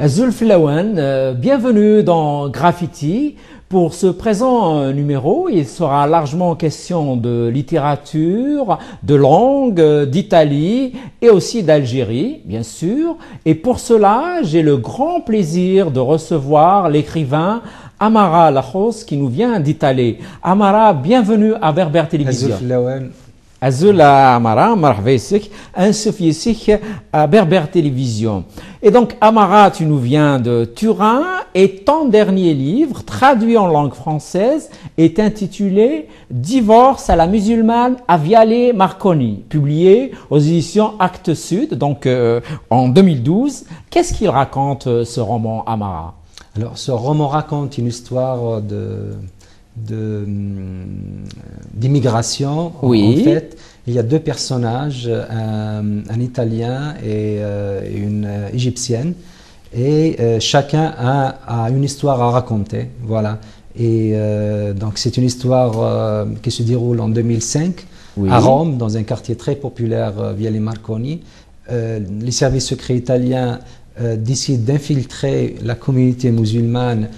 Zulf Lawan, bienvenue dans Graffiti. Pour ce présent numéro, il sera largement question de littérature, de langue, d'Italie et aussi d'Algérie, bien sûr. Et pour cela, j'ai le grand plaisir de recevoir l'écrivain Amara Lajos qui nous vient d'Italie. Amara, bienvenue à Berbère Télévision. Azul Amara, marhaba yesik, ansuf yesik à Berbère Télévision. Et donc Amara, tu nous viens de Turin et ton dernier livre, traduit en langue française, est intitulé Divorce à la musulmane à Viale Marconi, publié aux éditions Actes Sud, donc en 2012. Qu'est-ce qu'il raconte ce roman, Amara? Alors ce roman raconte une histoire d'immigration. Oui. En fait, il y a deux personnages, un Italien et une Égyptienne, et chacun a une histoire à raconter. Voilà. Et donc c'est une histoire qui se déroule en 2005 oui. à Rome, dans un quartier très populaire, Viale Marconi. Les services secrets italiens décident d'infiltrer la communauté musulmane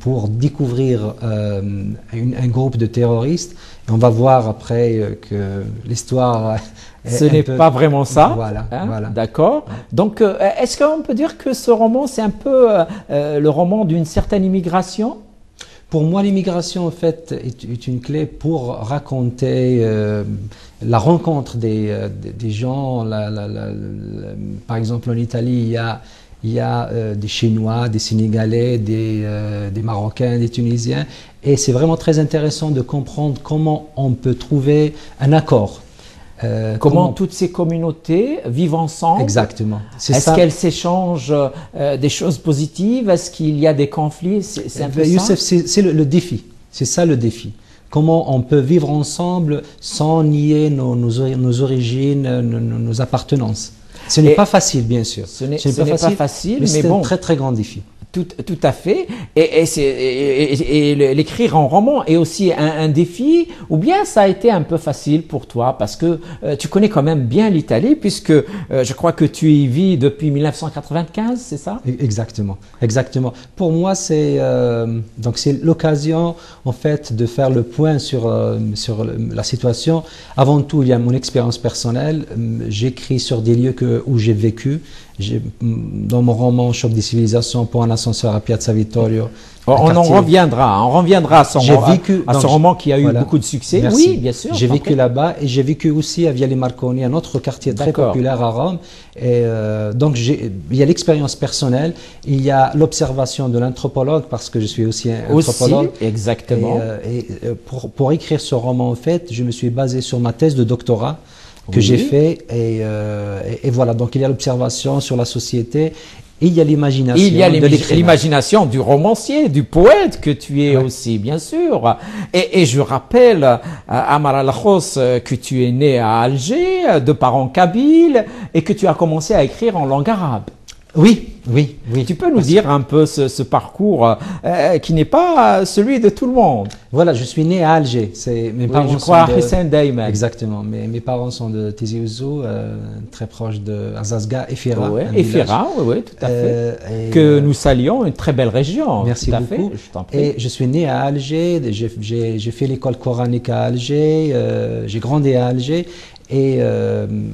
pour découvrir un groupe de terroristes. Et on va voir après que l'histoire... Ce n'est pas vraiment ça. Voilà. Hein? Voilà. D'accord. Donc, est-ce qu'on peut dire que ce roman, c'est un peu le roman d'une certaine immigration? Pour moi, l'immigration, en fait, est une clé pour raconter la rencontre des gens. Par exemple, en Italie, il y a des Chinois, des Sénégalais, des Marocains, des Tunisiens. Et c'est vraiment très intéressant de comprendre comment on peut trouver un accord. Comment toutes ces communautés vivent ensemble. Exactement. Est-ce qu'elles s'échangent des choses positives? Est-ce qu'il y a des conflits? C'est un peu Youssef, ça. c'est le défi. C'est ça le défi. Comment on peut vivre ensemble sans nier nos origines, nos appartenances. Ce n'est pas facile, bien sûr. Ce n'est pas facile, mais c'est bon. un très très grand défi. Tout à fait. Et l'écrire en roman est aussi un défi, ou bien ça a été un peu facile pour toi parce que tu connais quand même bien l'Italie puisque je crois que tu y vis depuis 1995, c'est ça? Exactement, exactement. Pour moi, c'est l'occasion en fait de faire le point sur la situation. Avant tout, il y a mon expérience personnelle. J'écris sur des lieux où j'ai vécu. Dans mon roman Choc des civilisations pour un ascenseur à Piazza Vittorio. On en reviendra à ce roman qui a eu beaucoup de succès. Merci. Oui, bien sûr. J'ai vécu là-bas et j'ai vécu aussi à Viale Marconi, un autre quartier très populaire à Rome. Et donc il y a l'expérience personnelle, il y a l'observation de l'anthropologue parce que je suis aussi un anthropologue. Exactement. Et pour écrire ce roman, en fait, je me suis basé sur ma thèse de doctorat que j'ai fait et voilà, donc il y a l'observation sur la société, il y a l'imagination. Il y a l'imagination du romancier, du poète que tu es aussi, bien sûr. Et je rappelle, Amara Lajos, que tu es né à Alger, de parents kabyles, et que tu as commencé à écrire en langue arabe. Oui. Tu peux nous dire un peu ce parcours qui n'est pas celui de tout le monde? Voilà, je suis né à Alger. Mes parents je crois à Hussein Daïman. Exactement. Mes parents sont de Tizi Ouzou, très proche de Azazga et Fira. Oui, tout à fait. Que nous saluons, une très belle région. Merci tout à beaucoup. Fait, je t'en prie. Et je suis né à Alger. J'ai fait l'école coranique à Alger. J'ai grandi à Alger. Et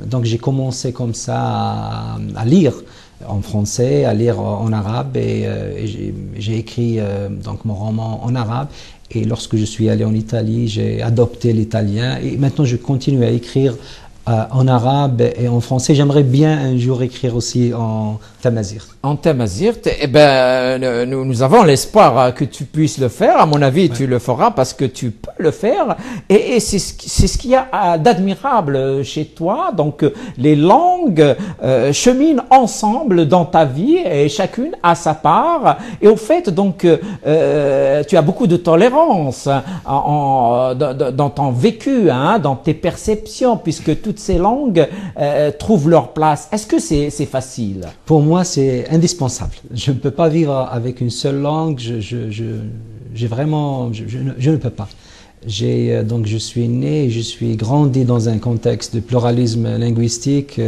donc j'ai commencé comme ça à lire en français, à lire en arabe et j'ai écrit donc mon roman en arabe et lorsque je suis allé en Italie, j'ai adopté l'italien et maintenant je continue à écrire en arabe et en français. J'aimerais bien un jour écrire aussi en tamazight. En tamazight, nous avons l'espoir que tu puisses le faire. À mon avis, tu le feras parce que tu peux le faire. Et c'est ce qu'il y a d'admirable chez toi. Donc, les langues cheminent ensemble dans ta vie et chacune a sa part. Et au fait, donc, tu as beaucoup de tolérance dans ton vécu, dans tes perceptions, puisque toutes ces langues trouvent leur place. Est-ce que c'est facile? Pour moi, c'est indispensable. Je ne peux pas vivre avec une seule langue. Je ne peux pas. Donc je suis né, je suis grandi dans un contexte de pluralisme linguistique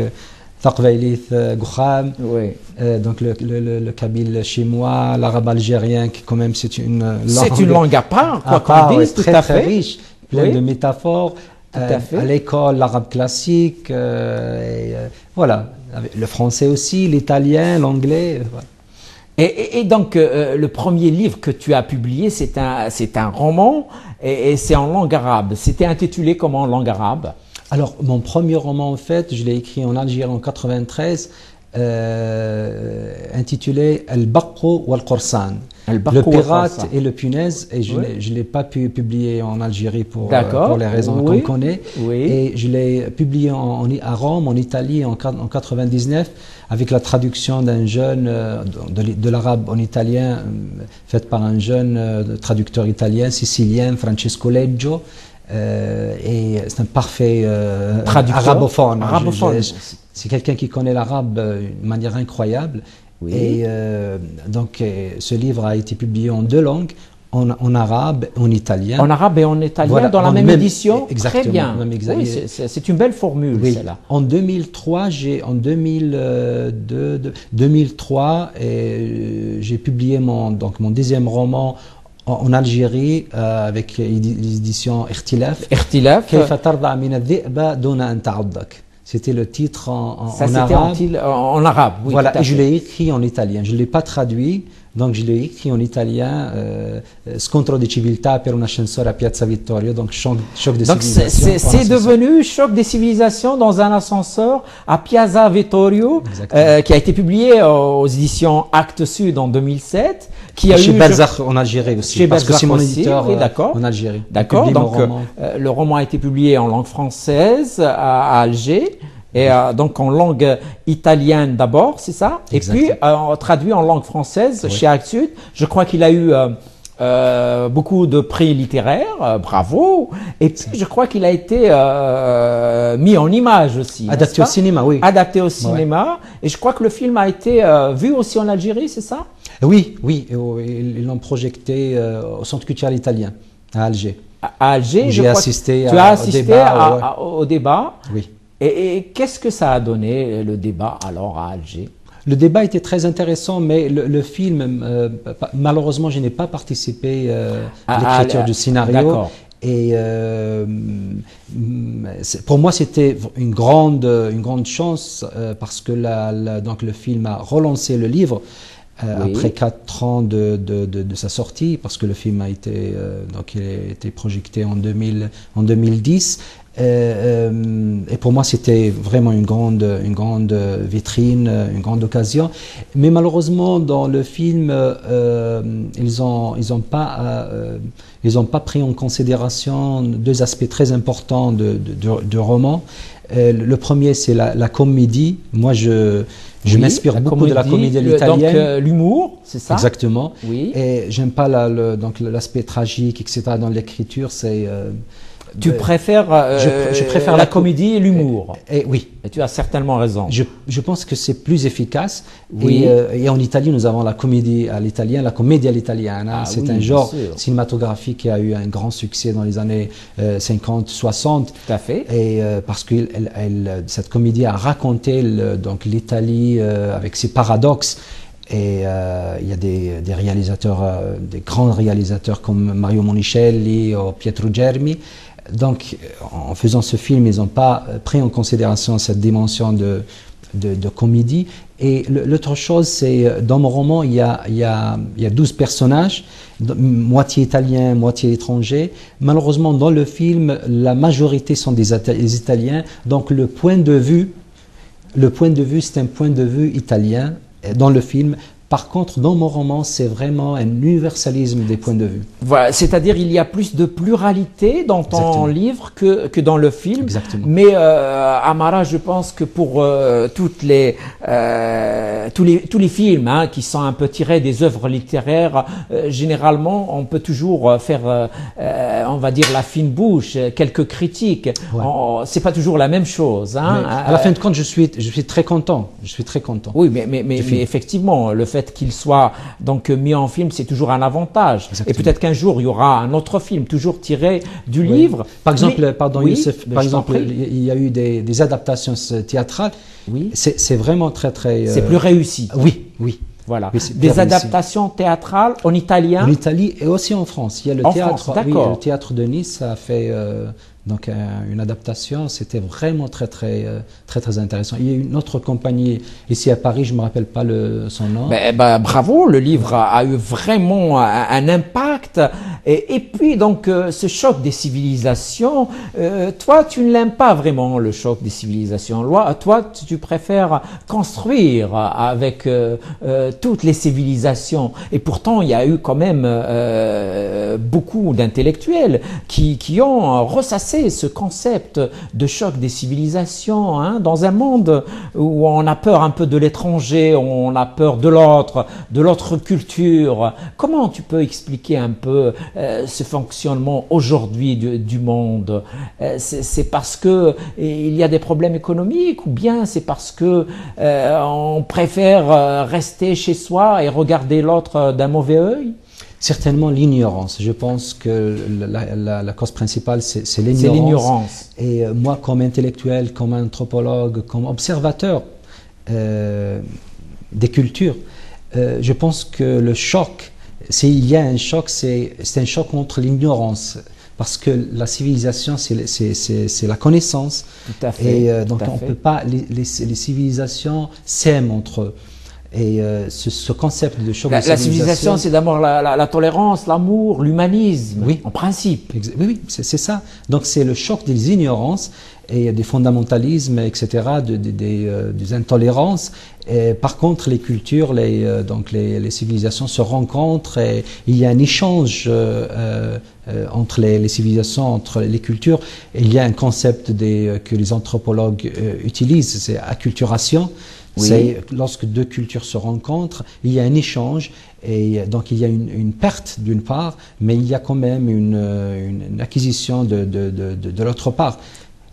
Thaqbailith, Goukham, Oui. donc le kabyle chez moi, l'arabe algérien, qui quand même c'est une langue. C'est une langue à part, quoi à qu'on part, dise, tout très, à très fait. riche, plein Oui. de métaphores. à fait. À l'école, l'arabe classique, voilà. Le français aussi, l'italien, l'anglais. Voilà. Et donc, le premier livre que tu as publié, c'est un roman et c'est en langue arabe. C'était intitulé comment en langue arabe? Alors, mon premier roman, en fait, je l'ai écrit en Algérie en 93, intitulé Al-Baqo wal-Qorsan. Le pirate et le punaise, et je ne l'ai pas pu publier en Algérie pour les raisons qu'on connaît. Oui. Et je l'ai publié à Rome, en Italie, en 99, avec la traduction d'un jeune, de l'arabe en italien, faite par un jeune traducteur italien, sicilien, Francesco Leggio. Et c'est un parfait arabophone. C'est quelqu'un qui connaît l'arabe d'une manière incroyable. Oui. Et donc, ce livre a été publié en deux langues, en arabe et en italien. En arabe et en italien, voilà, dans la même édition. Exactement. Très bien. Oui, c'est une belle formule, oui. celle-là. En 2003, j'ai publié mon deuxième roman en Algérie avec l'édition Ikhtilaf. Kayfa tarda min adh-dhi'ba duna an ta'addak. C'était le titre en arabe. En arabe, oui. Voilà, et je l'ai écrit en italien. Je ne l'ai pas traduit, donc je l'ai écrit en italien. Scontro di civiltà per un ascensore a Piazza Vittorio, donc choc des civilisations. Donc c'est devenu Choc des civilisations dans un ascenseur à Piazza Vittorio, qui a été publié aux éditions Actes Sud en 2007. Chez Balzac en Algérie aussi, parce que c'est mon éditeur en Algérie. D'accord, donc le roman a été publié en langue française à Alger, et donc en langue italienne d'abord, c'est ça? Exactement. Et puis traduit en langue française chez Actes Sud. Je crois qu'il a eu beaucoup de prix littéraires, bravo. Et puis je crois qu'il a été mis en image aussi. Adapté au cinéma, oui. Adapté au cinéma. Et je crois que le film a été vu aussi en Algérie, c'est ça? Oui, ils l'ont projeté au Centre culturel italien, à Alger. À Alger, j'ai assisté au débat. Oui. Et qu'est-ce que ça a donné, le débat, alors, à Alger? Le débat était très intéressant, mais le film, malheureusement, je n'ai pas participé à l'écriture du scénario. D'accord. Et pour moi, c'était une grande chance parce que donc le film a relancé le livre. Après 4 ans de sa sortie, parce que le film a été projeté en 2010. Et pour moi, c'était vraiment une grande vitrine, une grande occasion. Mais malheureusement, dans le film, ils ont pas pris en considération deux aspects très importants de roman. Le premier, c'est la comédie. Moi, je m'inspire beaucoup de la comédie italienne. Donc l'humour, c'est ça? Exactement. Oui. Et j'aime pas l'aspect tragique, etc. dans l'écriture. Tu préfères, je préfère la comédie et l'humour. Oui. Et tu as certainement raison. Je pense que c'est plus efficace. Oui. Et en Italie, nous avons la comédie à l'italien, la commedia all'italiana. C'est un genre cinématographique qui a eu un grand succès dans les années 50, 60. Tout à fait. Et parce que cette comédie a raconté l'Italie avec ses paradoxes. Et il y a des réalisateurs, des grands réalisateurs comme Mario Monicelli ou Pietro Germi. Donc, en faisant ce film, ils n'ont pas pris en considération cette dimension de comédie. Et l'autre chose, c'est dans mon roman, il y a 12 personnages, moitié italiens, moitié étrangers. Malheureusement, dans le film, la majorité sont des Italiens. Donc, le point de vue, c'est un point de vue italien dans le film. Par contre, dans mon roman, c'est vraiment un universalisme des points de vue. Voilà, c'est-à-dire il y a plus de pluralité dans ton livre que dans le film. Exactement. Mais Amara, je pense que pour tous les films qui sont un peu tirés des œuvres littéraires, généralement, on peut toujours faire, on va dire, la fine bouche, quelques critiques. Ouais. C'est pas toujours la même chose. À la fin de compte, je suis très content. Je suis très content. Oui, mais effectivement, le fait fait qu'il soit donc mis en film, c'est toujours un avantage. Exactement. Et peut-être qu'un jour, il y aura un autre film, toujours tiré du Oui. livre. Par exemple, Mais- pardon oui, Youssef, ben, par je t'en exemple, prie. il y a eu des adaptations théâtrales. Oui. C'est vraiment très très. C'est plus réussi. Oui, oui. Voilà. Oui, c'est plus Des réussi. adaptations théâtrales en italien. En Italie et aussi en France. Il y a le En théâtre, France, oui, d'accord. le théâtre de Nice a fait donc une adaptation. C'était vraiment très très intéressant. Il y a une autre compagnie ici à Paris, je me rappelle pas son nom. Bravo, le livre a eu vraiment un impact. Et puis, donc, ce choc des civilisations, toi, tu ne l'aimes pas vraiment, le choc des civilisations. Toi, tu préfères construire avec toutes les civilisations. Et pourtant, il y a eu quand même beaucoup d'intellectuels qui ont ressassé ce concept de choc des civilisations, hein, dans un monde où on a peur un peu de l'étranger, on a peur de l'autre culture. Comment tu peux expliquer un peu ce fonctionnement aujourd'hui du monde? C'est parce que il y a des problèmes économiques, ou bien c'est parce que on préfère rester chez soi et regarder l'autre d'un mauvais œil? Certainement l'ignorance. Je pense que la cause principale, c'est C'est l'ignorance. l'ignorance. Et moi, comme intellectuel, comme anthropologue, comme observateur des cultures, je pense que le choc, s'il y a un choc, c'est un choc contre l'ignorance. Parce que la civilisation, c'est la connaissance. Tout à fait. Et donc, tout à on fait. peut pas, les civilisations s'aiment entre eux. Et ce concept de choc de La civilisation, c'est d'abord la tolérance, l'amour, l'humanisme, Oui. en principe. Oui, oui, c'est ça. Donc c'est le choc des ignorances et des fondamentalismes, etc., des intolérances. Et par contre, les cultures, donc les civilisations se rencontrent et il y a un échange entre les civilisations, entre les cultures. Et il y a un concept que les anthropologues utilisent, c'est acculturation. Oui. C'est lorsque deux cultures se rencontrent, il y a un échange et donc il y a une perte d'une part, mais il y a quand même une acquisition de l'autre part.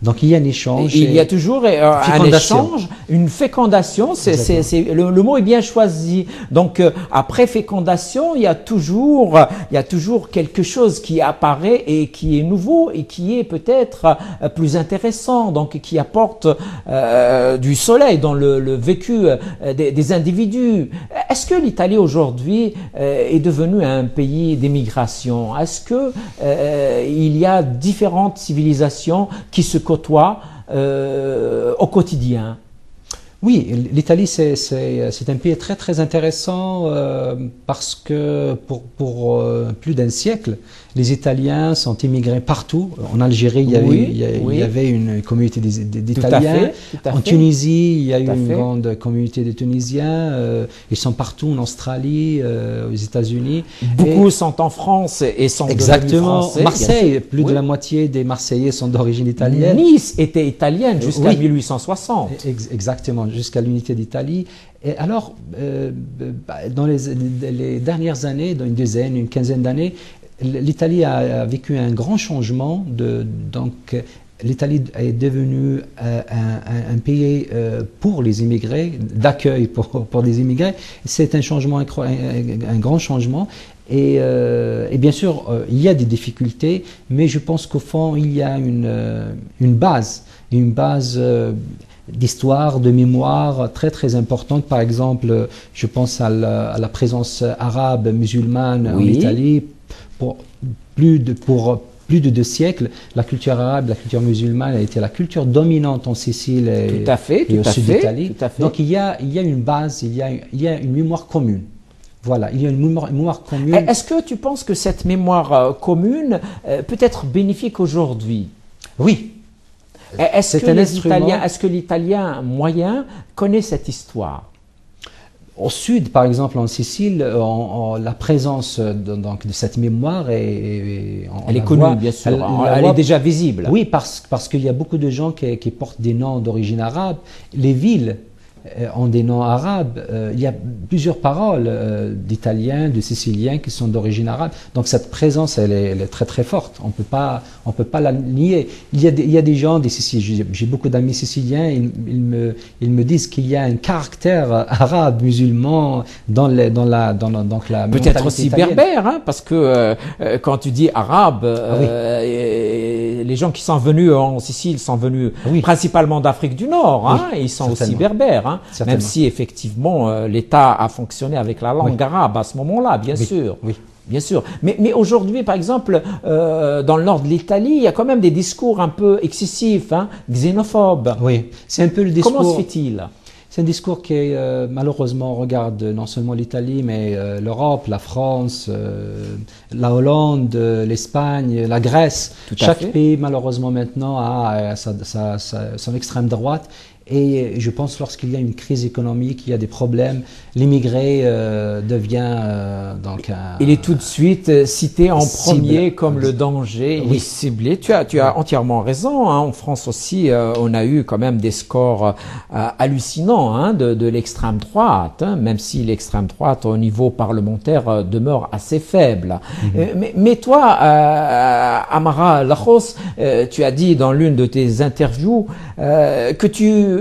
Donc il y a un échange. Il y a toujours un fécondation. échange, une fécondation. Exactement. Le mot est bien choisi. Donc après fécondation, il y a toujours quelque chose qui apparaît et qui est nouveau et qui est peut-être plus intéressant. Donc qui apporte du soleil dans le vécu des individus. Est-ce que l'Italie aujourd'hui est devenue un pays d'émigration? Est-ce que il y a différentes civilisations qui se côtoient au quotidien? Oui, l'Italie, c'est un pays très très intéressant parce que pour plus d'un siècle, les Italiens sont immigrés partout. En Algérie, il y avait une communauté d'Italiens. En Tunisie, il y a eu une grande communauté de Tunisiens. Ils sont partout en Australie, aux États-Unis. Beaucoup sont en France et sont devenus français. Marseille, plus de la moitié des Marseillais sont d'origine italienne. Nice était italienne jusqu'à 1860. Exactement, jusqu'à l'unité d'Italie. Et alors, dans les dernières années, dans une quinzaine d'années, l'Italie a vécu un grand changement. Donc, l'Italie est devenue un pays pour les immigrés, d'accueil pour les immigrés. C'est un changement, un grand changement. Et bien sûr, il y a des difficultés, mais je pense qu'au fond, il y a une base d'histoire, de mémoire très très importante. Par exemple, je pense à la présence arabe musulmane en Italie. Pour plus de 2 siècles, la culture arabe, la culture musulmane a été la culture dominante en Sicile et au sud d'Italie. Donc il y a une base, il y a une mémoire commune. Voilà, il y a une mémoire commune. Est-ce que tu penses que cette mémoire commune peut être bénéfique aujourd'hui? Oui. Est-ce que l'Italien moyen connaît cette histoire? Au sud, par exemple, en Sicile, la présence de cette mémoire elle est connue, bien sûr. Elle est déjà visible. Oui, parce qu'il y a beaucoup de gens qui portent des noms d'origine arabe. Les villes ont des noms arabes. Il y a plusieurs paroles d'Italiens, de Siciliens qui sont d'origine arabe. Donc cette présence, elle est très très forte. On peut pas la nier. Il y a des gens des Siciliens. J'ai beaucoup d'amis siciliens. Ils me disent qu'il y a un caractère arabe, musulman dans la peut-être aussi italienne. berbère, hein, parce que quand tu dis arabe, les gens qui sont venus en Sicile sont venus principalement d'Afrique du Nord, hein, et ils sont aussi berbères, hein, même si effectivement l'État a fonctionné avec la langue arabe à ce moment-là, bien sûr. Oui. Bien sûr. Mais aujourd'hui, par exemple, dans le nord de l'Italie, il y a quand même des discours un peu excessifs, hein, xénophobes. Oui, c'est un peu le discours. Comment se fait-il? C'est un discours qui, malheureusement, regarde non seulement l'Italie, mais l'Europe, la France, la Hollande, l'Espagne, la Grèce. Chaque pays, malheureusement, maintenant, a son extrême droite. Et je pense lorsqu'il y a une crise économique, il y a des problèmes, l'immigré devient donc un... Il est tout de suite cité en premier cible. comme le danger, il est ciblé. Tu as entièrement raison, hein. En France aussi, on a eu quand même des scores hallucinants, hein, de l'extrême droite, hein, même si l'extrême droite au niveau parlementaire demeure assez faible. Mais toi, Amara Lajos, tu as dit dans l'une de tes interviews que tu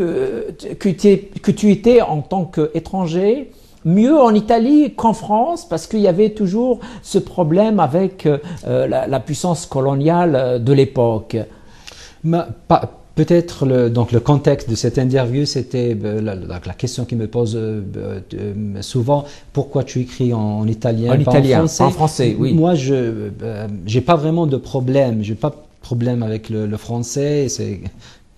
étais en tant qu'étranger mieux en Italie qu'en France parce qu'il y avait toujours ce problème avec la puissance coloniale de l'époque. Peut-être le contexte de cette interview, c'était la question qui me pose souvent, pourquoi tu écris en italien, en français, oui. Moi, j'ai pas vraiment de problème, j'ai pas de problème avec le français,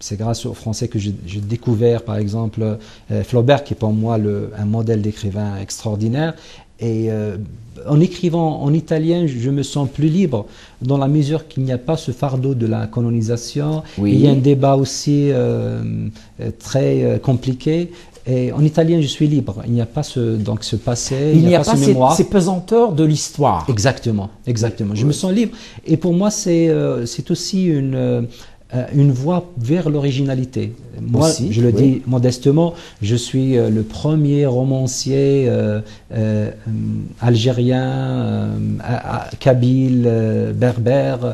c'est grâce au français que j'ai découvert, par exemple, Flaubert, qui est pour moi un modèle d'écrivain extraordinaire. Et en écrivant en italien, je me sens plus libre, dans la mesure qu'il n'y a pas ce fardeau de la colonisation. Oui. Il y a un débat aussi très compliqué. Et en italien, je suis libre. Il n'y a pas ce passé, il n'y a pas ce mémoire. Ces pesanteurs de l'histoire. Exactement. Je me sens libre. Et pour moi, c'est aussi une voie vers l'originalité. Moi, je le dis modestement, je suis le premier romancier algérien, kabyle, berbère,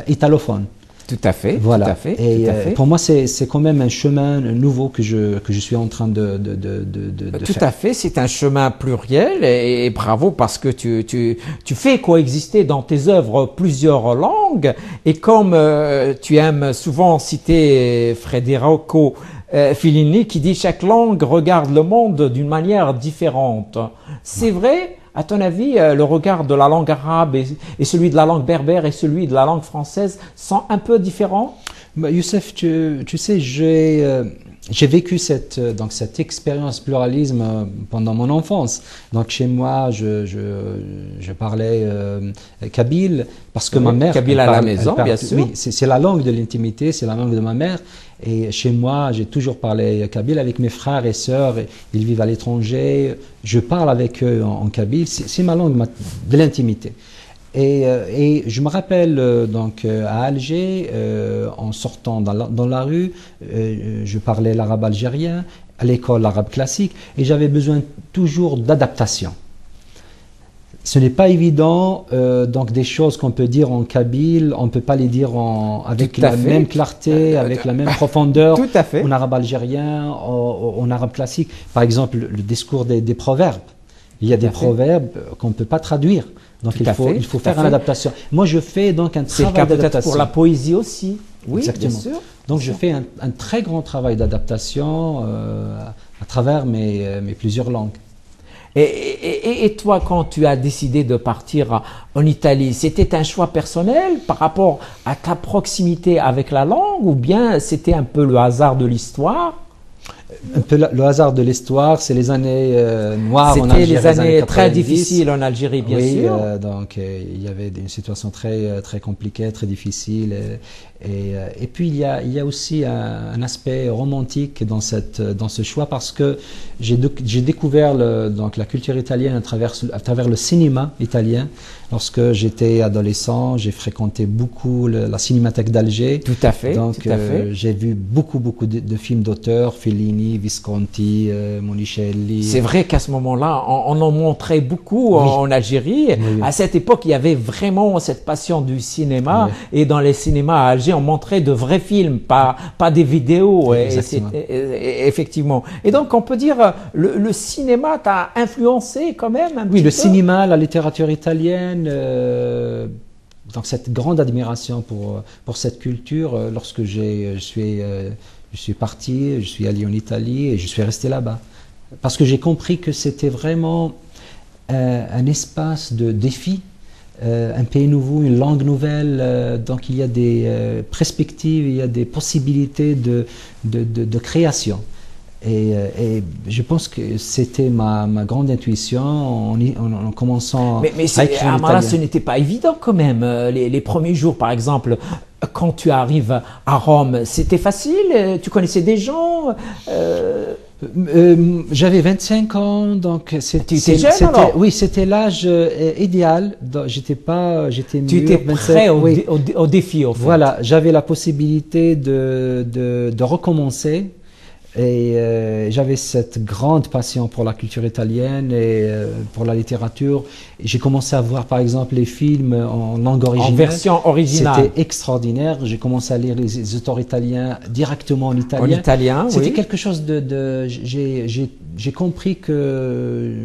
italophone. Tout à fait. Voilà. Tout à fait, et tout à fait. Pour moi, c'est quand même un chemin nouveau que je suis en train de tout faire. à fait, c'est un chemin pluriel et bravo parce que tu fais coexister dans tes œuvres plusieurs langues et comme tu aimes souvent citer Federico Fellini qui dit chaque langue regarde le monde d'une manière différente. C'est vrai? À ton avis, le regard de la langue arabe et celui de la langue berbère et celui de la langue française sont un peu différents? Youssef, tu sais, j'ai vécu cette expérience pluralisme pendant mon enfance. Donc chez moi, je parlais kabyle parce que ma mère... Kabyle à la maison, bien sûr. Oui, c'est la langue de l'intimité, c'est la langue de ma mère. Et chez moi, j'ai toujours parlé kabyle avec mes frères et sœurs. Ils vivent à l'étranger. Je parle avec eux en kabyle. C'est ma langue de l'intimité. Et je me rappelle donc à Alger, en sortant dans la rue, je parlais l'arabe algérien, à l'école l'arabe classique, et j'avais besoin toujours d'adaptation. Ce n'est pas évident, donc des choses qu'on peut dire en kabyle, on ne peut pas les dire avec la même clarté, avec la même profondeur en arabe algérien, en arabe classique. Par exemple, le discours des proverbes. Il y a des proverbes qu'on ne peut pas traduire. Donc il faut faire une adaptation. Moi, je fais donc un travail d'adaptation. C'est peut-être pour la poésie aussi. Oui, exactement. Bien sûr. Donc je fais un très grand travail d'adaptation à travers mes plusieurs langues. Et toi, quand tu as décidé de partir en Italie, c'était un choix personnel par rapport à ta proximité avec la langue ou bien c'était un peu le hasard de l'histoire? Un peu le hasard de l'histoire, c'est les années noires en Algérie. C'était les années très difficiles en Algérie, bien sûr. Donc il y avait une situation très compliquée, très difficile. Et puis il y a aussi un aspect romantique dans ce choix parce que j'ai découvert la culture italienne à travers le cinéma italien. Lorsque j'étais adolescent, j'ai fréquenté beaucoup la Cinémathèque d'Alger. Tout à fait. Donc j'ai vu beaucoup de films d'auteurs, Fellini, Giovanni, Visconti, Monicelli. C'est vrai qu'à ce moment-là, on en montrait beaucoup en Algérie. Oui. À cette époque, il y avait vraiment cette passion du cinéma. Et dans les cinémas à Alger, on montrait de vrais films, pas des vidéos. Effectivement. Et donc, on peut dire, le cinéma t'a influencé quand même un petit peu. Oui, le cinéma, la littérature italienne, donc cette grande admiration pour cette culture. Lorsque je suis parti, je suis allé en Italie et je suis resté là-bas. Parce que j'ai compris que c'était vraiment un espace de défi, un pays nouveau, une langue nouvelle. Donc il y a des perspectives, il y a des possibilités de création. Et je pense que c'était ma grande intuition en commençant à écrire en Amara, italien. ce n'était pas évident quand même. Les premiers jours, par exemple, quand tu arrives à Rome, c'était facile? Tu connaissais des gens? J'avais 25 ans, donc Tu étais jeune alors? oui, c'était l'âge idéal. J'étais Tu mûr, étais 25, prêt oui. au défi, au fait. Voilà, j'avais la possibilité de recommencer. Et j'avais cette grande passion pour la culture italienne et pour la littérature. J'ai commencé à voir par exemple les films en langue originale. En version originale. C'était extraordinaire. J'ai commencé à lire les auteurs italiens directement en italien. En italien, C'était oui. quelque chose j'ai compris que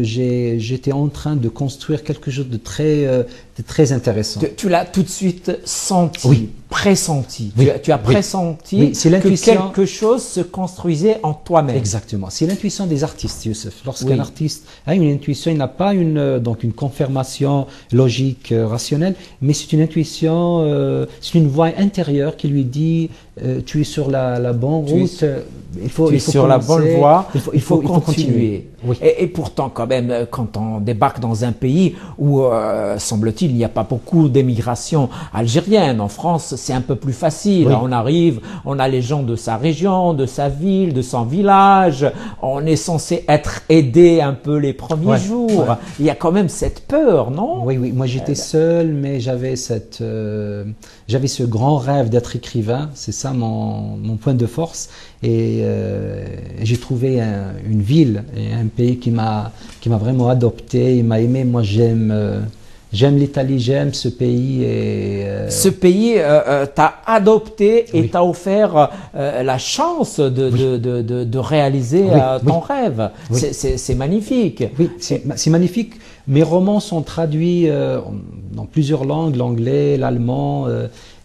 j'étais en train de construire quelque chose de très intéressant. Tu l'as tout de suite senti, Oui. pressenti. Oui. Tu as Oui. pressenti Oui, c'est que l'intuition. quelque chose se construisait en toi-même. Exactement. C'est l'intuition des artistes, Youssef. Lorsqu'un Oui. artiste a une intuition, il n'a pas donc une confirmation logique, rationnelle, mais c'est une intuition, c'est une voix intérieure qui lui dit tu es sur la bonne route, il faut sur la bonne commencer, voie, il faut continuer. Oui. Et pourtant, quand même, quand on débarque dans un pays où, semble-t-il, il n'y a pas beaucoup d'émigration algérienne, en France, c'est un peu plus facile. Oui. On arrive, on a les gens de sa région, de sa ville, de son village. On est censé être aidé un peu les premiers jours. Ouais. Il y a quand même cette peur, non? Oui, oui. Moi, j'étais seul, mais j'avais ce grand rêve d'être écrivain. C'est ça mon point de force. Et j'ai trouvé une ville et un pays qui m'a vraiment adopté. Il m'a aimé. Moi, j'aime l'Italie, j'aime ce pays. Ce pays t'a adopté et Oui. t'a offert la chance de réaliser ton rêve. Oui. C'est magnifique. Oui, c'est magnifique. Mes romans sont traduits dans plusieurs langues, l'anglais, l'allemand,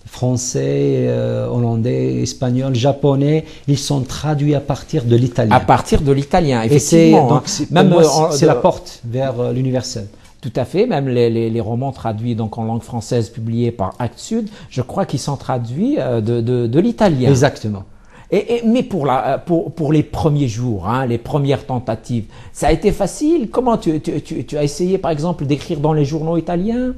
français, hollandais, espagnol, japonais. Ils sont traduits à partir de l'italien. À partir de l'italien, Et effectivement. pour moi, c'est la porte vers l'universel. Tout à fait, même les romans traduits donc en langue française publiés par Actes Sud, je crois qu'ils sont traduits de l'italien. Exactement. Mais pour les premiers jours, hein, les premières tentatives, ça a été facile? Comment tu as essayé par exemple d'écrire dans les journaux italiens?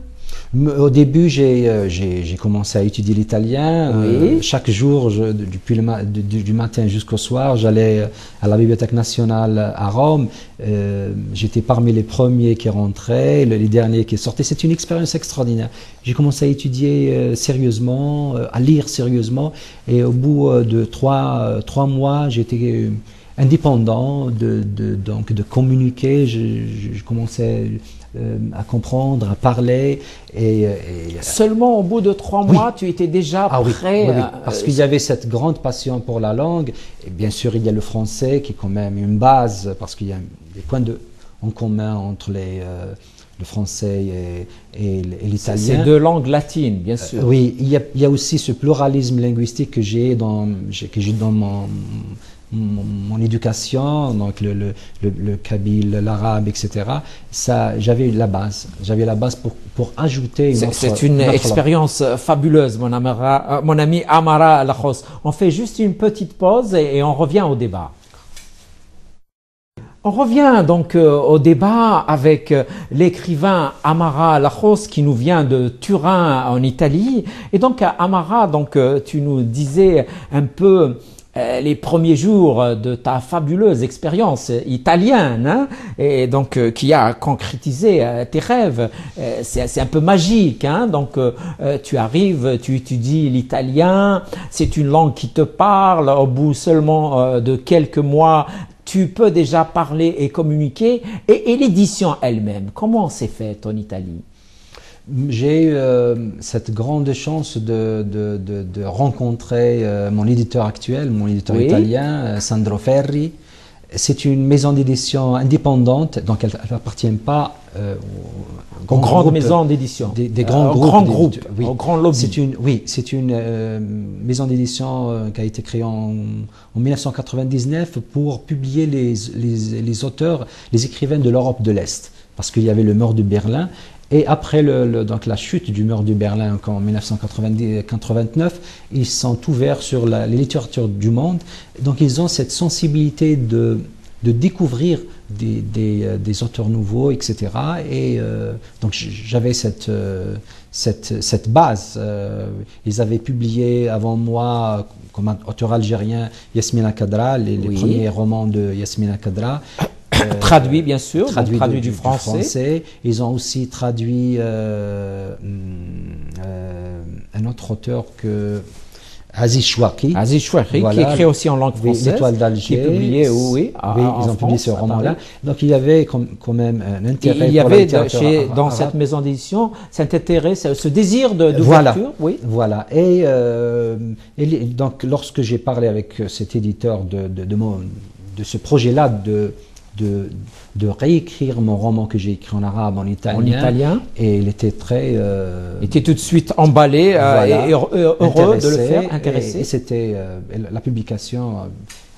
Au début, j'ai commencé à étudier l'italien. Oui. Chaque jour, du matin jusqu'au soir, j'allais à la Bibliothèque nationale à Rome. J'étais parmi les premiers qui rentraient, les derniers qui sortaient. C'est une expérience extraordinaire. J'ai commencé à étudier sérieusement, à lire sérieusement. Et au bout de trois mois, j'étais indépendant donc de communiquer. Je commençais à comprendre, à parler. Seulement au bout de 3 mois, tu étais déjà prêt. Oui, parce qu'il y avait cette grande passion pour la langue. Et bien sûr, il y a le français qui est quand même une base, parce qu'il y a des points en commun entre le français et l'italien. C'est 2 langues latines, bien sûr. Oui, il y a aussi ce pluralisme linguistique que j'ai dans mon éducation, donc le kabyle, l'arabe, etc. J'avais la base pour ajouter une autre. C'est une expérience fabuleuse, mon ami Amara Lakhos. On fait juste une petite pause et on revient au débat. On revient donc au débat avec l'écrivain Amara Lakhos qui nous vient de Turin en Italie. Et donc Amara, tu nous disais un peu les premiers jours de ta fabuleuse expérience italienne, hein, et donc qui a concrétisé tes rêves. C'est un peu magique, hein, donc tu arrives, tu étudies l'italien, c'est une langue qui te parle. Au bout seulement de quelques mois, tu peux déjà parler et communiquer. Et l'édition elle-même, comment s'est faite en Italie? J'ai eu cette grande chance de rencontrer mon éditeur actuel, mon éditeur italien, Sandro Ferri. C'est une maison d'édition indépendante, donc elle n'appartient pas aux grandes maisons d'édition, des grands groupes, oui. Aux grands lobbies. C'est une maison d'édition qui a été créée en 1999 pour publier les auteurs, les écrivains de l'Europe de l'Est, parce qu'il y avait le mur de Berlin. Et après donc la chute du mur de Berlin en 1989, ils sont ouverts sur la littérature du monde. Donc ils ont cette sensibilité de découvrir des auteurs nouveaux, etc. Et donc j'avais cette base. Ils avaient publié avant moi, comme un auteur algérien, Yasmina Khadra, les premiers romans de Yasmina Khadra. Traduit bien sûr, traduit du français. Ils ont aussi traduit un autre auteur que Aziz Chouaki. Aziz Chouaki, voilà, qui écrit aussi en langue française. L'Étoile d'Alger. Qui est publié, ils ont publié ce roman-là. Donc il y avait quand même un intérêt. Il y avait dans cette maison d'édition cet intérêt, ce désir d'ouverture. Voilà. Et donc lorsque j'ai parlé avec cet éditeur de ce projet-là de réécrire mon roman que j'ai écrit en arabe, en italien. Et il était très... il était tout de suite emballé et heureux de le faire, intéressé. Et c'était... la publication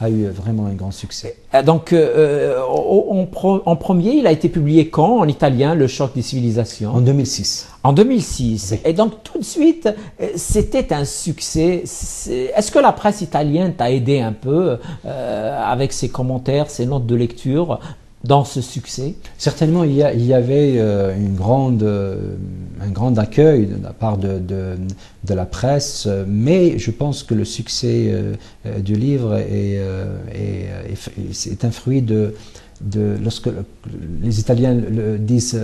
a eu vraiment un grand succès. Donc, en premier, il a été publié quand, en italien, Le Choc des civilisations? En 2006. En 2006. Oui. Et donc, tout de suite, c'était un succès. Est-ce que la presse italienne t'a aidé un peu avec ses commentaires, ses notes de lecture dans ce succès? Certainement, il y avait un grand accueil de la part de la presse, mais je pense que le succès du livre est un fruit lorsque les Italiens le disent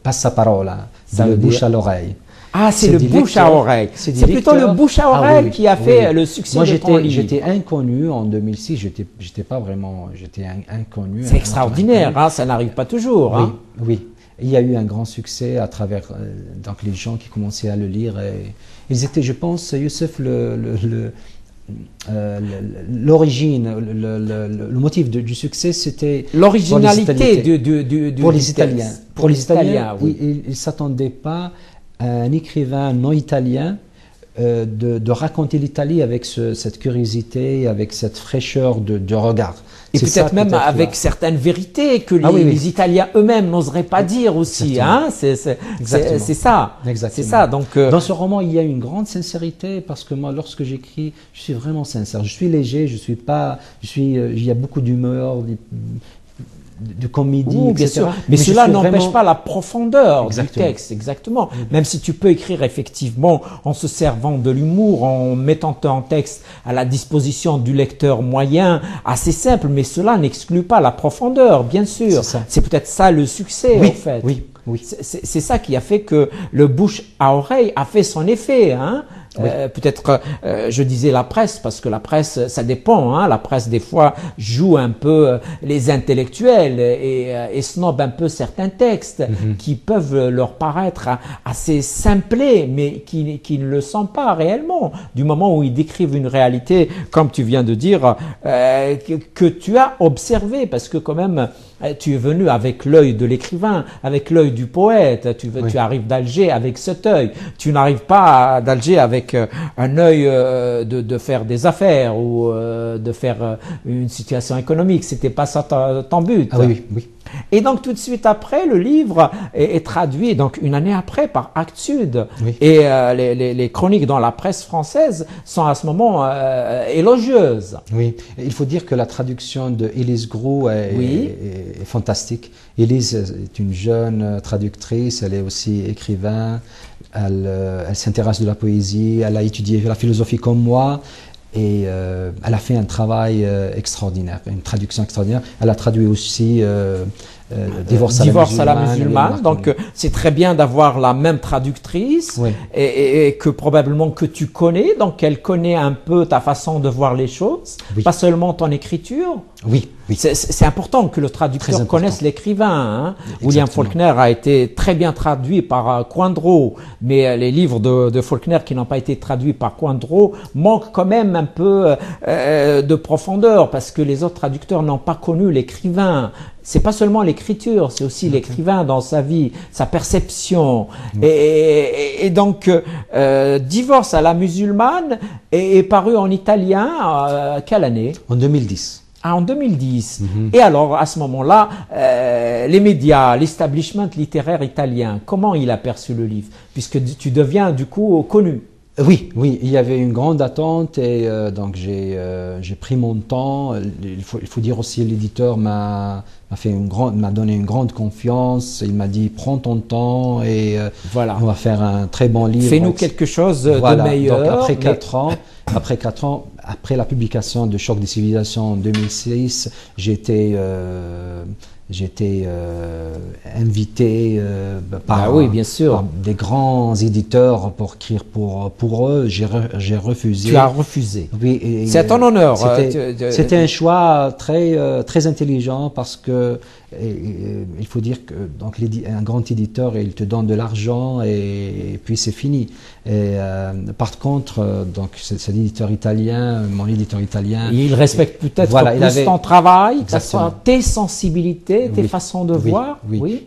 passaparola, de bouche à l'oreille. Ah, c'est le bouche à oreille. C'est plutôt le bouche à oreille qui a fait le succès de ton livre. J'étais inconnu en 2006, j'étais pas vraiment, j'étais inconnu. C'est extraordinaire, hein, ça n'arrive pas toujours. Oui. Il y a eu un grand succès à travers donc les gens qui commençaient à le lire. Et ils étaient, je pense, Youssef, l'origine, le motif du succès, c'était l'originalité pour les Italiens. Pour les Italiens, oui. Ils ne s'attendaient pas à un écrivain non italien de raconter l'Italie avec cette curiosité, avec cette fraîcheur de regard. Et peut-être même avec certaines vérités que les Italiens eux-mêmes n'oseraient pas dire aussi. Hein, c'est ça. Exactement. C'est ça. Donc, dans ce roman, il y a une grande sincérité parce que moi, lorsque j'écris, je suis vraiment sincère. Je suis léger, il y a beaucoup d'humeur, de comédie, etc. Bien sûr. Mais cela n'empêche pas la profondeur du texte, exactement. Même si tu peux écrire effectivement en se servant de l'humour, en mettant ton texte à la disposition du lecteur moyen, assez simple, mais cela n'exclut pas la profondeur, bien sûr. C'est peut-être ça le succès, en fait. Oui. C'est ça qui a fait que le bouche à oreille a fait son effet, hein. Peut-être, je disais la presse, parce que la presse, ça dépend, hein. La presse, des fois, joue un peu les intellectuels et snob un peu certains textes qui peuvent leur paraître assez simplés, mais qui ne le sont pas réellement. Du moment où ils décrivent une réalité, comme tu viens de dire, que tu as observé, parce que quand même, tu es venu avec l'œil de l'écrivain, avec l'œil du poète. Tu arrives d'Alger avec cet œil. Tu n'arrives pas d'Alger avec un œil de faire des affaires ou de faire une situation économique. C'était pas ça ton but. Ah oui. Et donc tout de suite après, le livre est traduit, donc une année après, par Actes Sud. Et les chroniques dans la presse française sont à ce moment élogieuses. Oui, il faut dire que la traduction de Élise Groux est fantastique. Élise est une jeune traductrice, elle est aussi écrivain, elle s'intéresse de la poésie, elle a étudié la philosophie comme moi. Et elle a fait un travail extraordinaire, une traduction extraordinaire. Elle a traduit aussi Divorce à la musulmane. Donc c'est très bien d'avoir la même traductrice oui. et que probablement que tu connais, donc elle connaît un peu ta façon de voir les choses, oui. pas seulement ton écriture. Oui, oui. C'est important que le traducteur connaisse l'écrivain. Hein. William Faulkner a été très bien traduit par Coindreau, mais les livres de Faulkner qui n'ont pas été traduits par Coindreau manquent quand même un peu de profondeur parce que les autres traducteurs n'ont pas connu l'écrivain. C'est pas seulement l'écriture, c'est aussi l'écrivain dans sa vie, sa perception. Et donc, Divorce à la musulmane est paru en italien quelle année? En 2010. Ah, en 2010. Et alors, à ce moment-là, les médias, l'establishment littéraire italien, comment il a perçu le livre? Puisque tu deviens du coup connu. Oui, oui, il y avait une grande attente et donc j'ai pris mon temps. Il faut dire aussi l'éditeur m'a donné une grande confiance. Il m'a dit prends ton temps et voilà. On va faire un très bon livre. Fais-nous quelque chose de meilleur. Donc après 4 ans, après la publication de Choc des civilisations en 2006, j'étais invité par, oui, bien sûr. par des grands éditeurs pour écrire pour eux. J'ai refusé. Tu as refusé. Oui, c'est à ton honneur. C'était un choix très intelligent parce que il faut dire que donc un grand éditeur il te donne de l'argent et puis c'est fini. Et, par contre donc c'est l'éditeur italien, mon éditeur italien. Il respecte peut-être plus ton travail, tes sensibilités, tes façons de voir. Oui.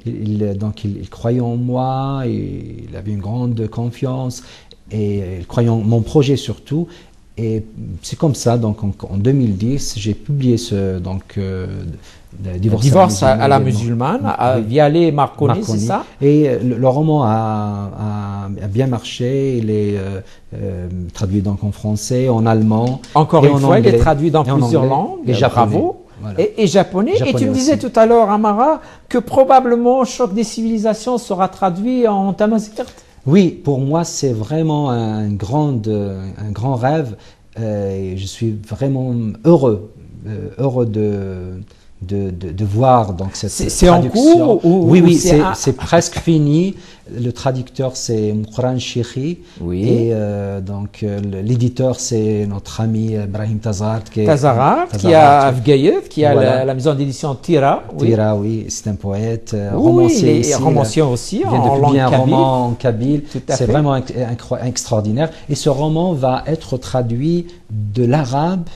Donc il croyait en moi, il avait une grande confiance et il croyait en mon projet surtout. Et c'est comme ça, donc en 2010, j'ai publié Divorce à la musulmane, à Viale Marconi, c'est ça? Et le roman a bien marché, il est traduit donc en français, en allemand. Encore une fois, il est traduit dans plusieurs langues, et japonais. Bravo. Voilà. Et japonais. Et tu me disais tout à l'heure, Amara, que probablement Choc des civilisations sera traduit en tamazight. Oui, pour moi, c'est vraiment un grand rêve. Et je suis vraiment heureux de voir donc cette traduction. En cours Oui, c'est presque fini. Le traducteur, c'est Moukhran Chikhi. Oui. Et donc, l'éditeur, c'est notre ami Brahim Tazart. Qui a Afgaïev, qui a la maison d'édition Tira. Tira, oui, c'est un poète, romancier ici. Romancier aussi, en langue kabyle. Un roman en kabyle. C'est vraiment extraordinaire. Et ce roman va être traduit de l'arabe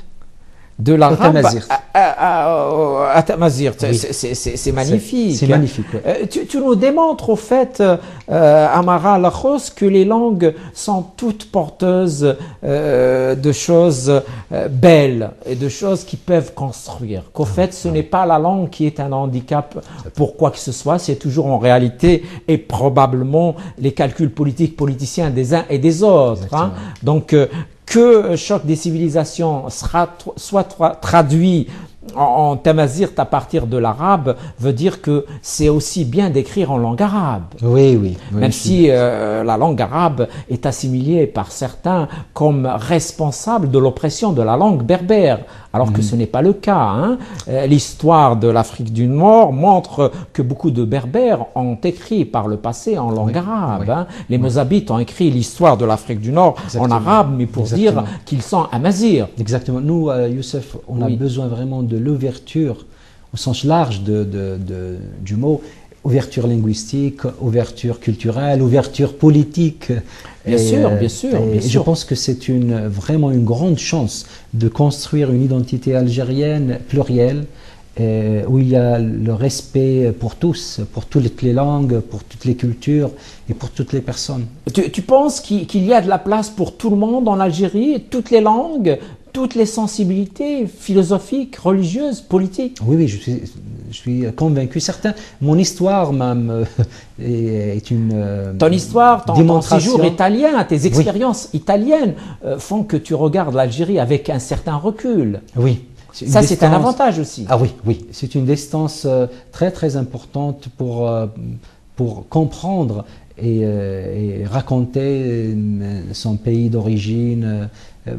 à Tamazight. Oui. C'est magnifique. C'est magnifique. Ouais. Tu nous démontres au fait, Amara Lachos, que les langues sont toutes porteuses de choses belles et de choses qui peuvent construire. Qu'au fait, ce n'est pas la langue qui est un handicap pour quoi que ce soit, c'est toujours en réalité et probablement les calculs politiciens des uns et des autres. Hein. Donc, que Choc des civilisations soit traduit en tamazight à partir de l'arabe veut dire que c'est aussi bien d'écrire en langue arabe. Oui. Même si la langue arabe est assimilée par certains comme responsable de l'oppression de la langue berbère, alors que ce n'est pas le cas. Hein. L'histoire de l'Afrique du Nord montre que beaucoup de berbères ont écrit par le passé en langue arabe. Hein. Les Mozabites ont écrit l'histoire de l'Afrique du Nord en arabe, mais pour dire qu'ils sont amazirs. Exactement. Nous, Youssef, on a besoin vraiment de l'ouverture, au sens large du mot, ouverture linguistique, ouverture culturelle, ouverture politique. Bien sûr. Je pense que c'est vraiment une grande chance de construire une identité algérienne plurielle, où il y a le respect pour tous, pour toutes les langues, pour toutes les cultures et pour toutes les personnes. Tu penses qu'il y a de la place pour tout le monde en Algérie, toutes les langues, toutes les sensibilités philosophiques, religieuses, politiques? Oui, je suis convaincu. Mon histoire même est une ton histoire, ton séjour italien, tes expériences italiennes font que tu regardes l'Algérie avec un certain recul. Oui. Ça, c'est un avantage aussi. Ah oui. C'est une distance très, très importante pour comprendre et raconter son pays d'origine.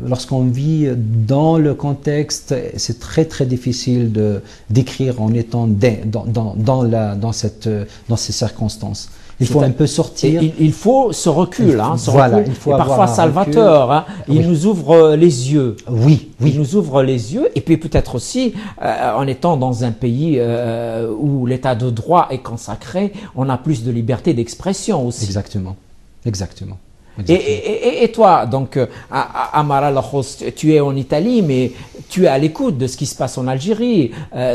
Lorsqu'on vit dans le contexte, c'est très très difficile d'écrire en étant dans ces circonstances. Il faut un peu sortir. Il faut ce recul, voilà, il faut et parfois Salvatore, il nous ouvre les yeux. Oui, oui. Il nous ouvre les yeux, et puis peut-être aussi, en étant dans un pays où l'état de droit est consacré, on a plus de liberté d'expression aussi. Exactement, exactement. Et toi, donc, Amara Lajos, tu es en Italie, mais tu es à l'écoute de ce qui se passe en Algérie,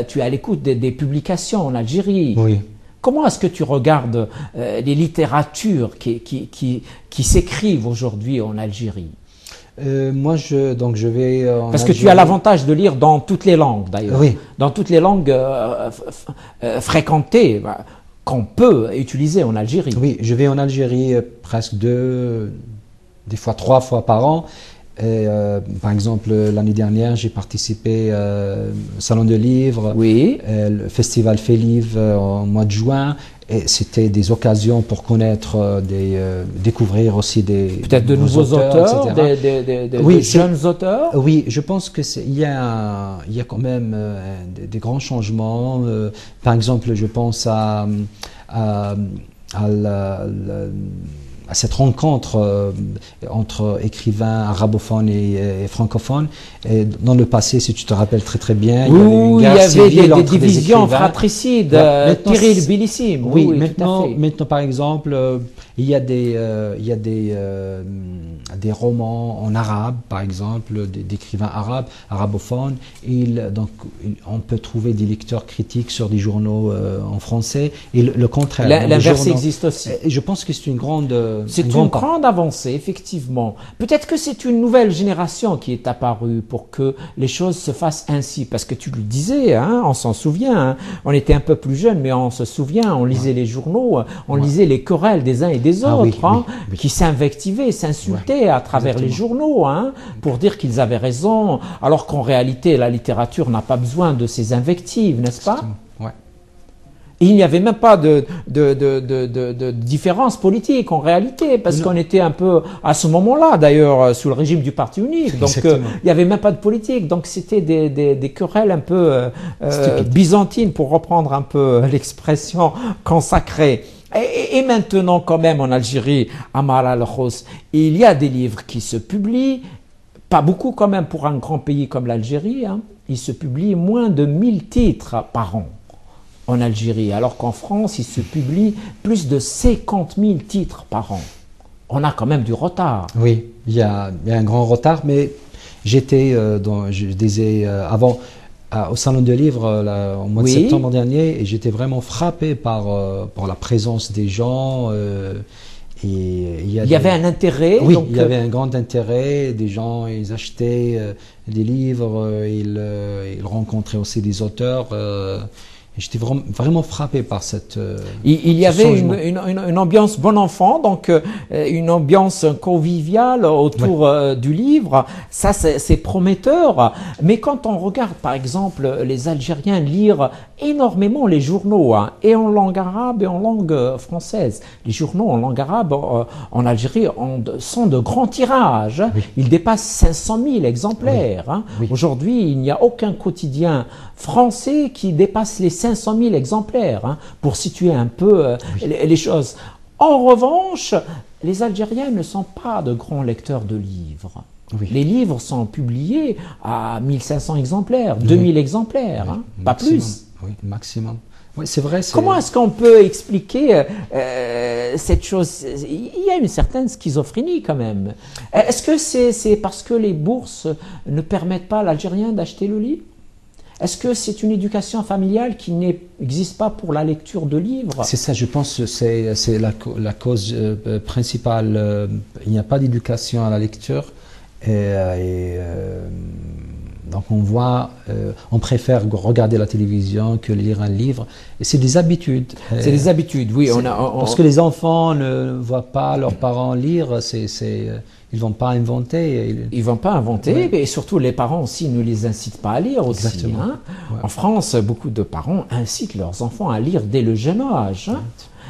tu es à l'écoute des publications en Algérie. Oui. Comment est-ce que tu regardes les littératures qui s'écrivent aujourd'hui en Algérie? Moi, je vais Parce que tu as l'avantage de lire dans toutes les langues, d'ailleurs. Oui. Dans toutes les langues fréquentées, qu'on peut utiliser en Algérie. Oui, je vais en Algérie presque des fois 3 fois par an. Et, par exemple, l'année dernière, j'ai participé au Salon de livres, oui. Le Festival Félive au mois de juin. Et c'était des occasions pour connaître, découvrir aussi peut-être de nouveaux auteurs, des jeunes auteurs. Oui, je pense que il y a quand même des grands changements. Par exemple, je pense à cette rencontre entre écrivains arabophones et francophones. Et dans le passé, si tu te rappelles très très bien, il y avait des divisions fratricides, terribilissimes. Oui, maintenant, par exemple, il y a des romans en arabe, par exemple, d'écrivains arabophones. Donc, on peut trouver des lecteurs critiques sur des journaux en français. Et le contraire. L'inverse existe aussi. Je pense que c'est une grande... C'est une grande avancée, effectivement. Peut-être que c'est une nouvelle génération qui est apparue pour que les choses se fassent ainsi. Parce que tu le disais, on s'en souvient, on était un peu plus jeunes, mais on se souvient, on lisait les journaux, on lisait les querelles des uns et des autres, qui s'invectivaient, s'insultaient à travers les journaux, pour dire qu'ils avaient raison, alors qu'en réalité, la littérature n'a pas besoin de ces invectives, n'est-ce pas ? Et il n'y avait même pas de différence politique en réalité, parce qu'on était un peu, à ce moment-là d'ailleurs, sous le régime du parti unique, donc il n'y avait même pas de politique, donc c'était des querelles un peu byzantines, pour reprendre un peu l'expression consacrée. Et maintenant quand même en Algérie, Amara Lajos, il y a des livres qui se publient, pas beaucoup quand même pour un grand pays comme l'Algérie, il se publie moins de 1000 titres par an. En Algérie, alors qu'en France, il se publie plus de 50 000 titres par an. On a quand même du retard. Oui, il y a un grand retard, mais j'étais, je disais avant, au Salon de livres au mois de septembre dernier, et j'étais vraiment frappé par la présence des gens. Et il y avait un intérêt. Oui, il y avait un grand intérêt. Des gens, ils achetaient des livres, ils rencontraient aussi des auteurs. J'étais vraiment frappé par cette. Il y avait une ambiance bon enfant, donc une ambiance conviviale autour du livre. Ça, c'est prometteur. Mais quand on regarde, par exemple, les Algériens lire énormément les journaux, et en langue arabe et en langue française. Les journaux en langue arabe en Algérie sont de grands tirages. Oui. Ils dépassent 500 000 exemplaires. Oui. Aujourd'hui, il n'y a aucun quotidien français qui dépasse les 500 000 exemplaires, pour situer un peu les choses. En revanche, les Algériens ne sont pas de grands lecteurs de livres. Oui. Les livres sont publiés à 1500 exemplaires, 2000 exemplaires, pas plus. Oui, maximum. Oui, c'est vrai. Comment est-ce qu'on peut expliquer cette chose? Il y a une certaine schizophrénie quand même. Est-ce que c'est parce que les bourses ne permettent pas à l'Algérien d'acheter le livre? Est-ce que c'est une éducation familiale qui n'existe pas pour la lecture de livres? C'est ça, je pense que c'est la cause principale. Il n'y a pas d'éducation à la lecture. Donc on préfère regarder la télévision que lire un livre. Et c'est des habitudes. C'est des habitudes, oui. Parce que les enfants ne voient pas leurs parents lire, ils ne vont pas inventer. Ils ne vont pas inventer, et surtout les parents aussi ne les incitent pas à lire aussi. Exactement. En France, beaucoup de parents incitent leurs enfants à lire dès le jeune âge.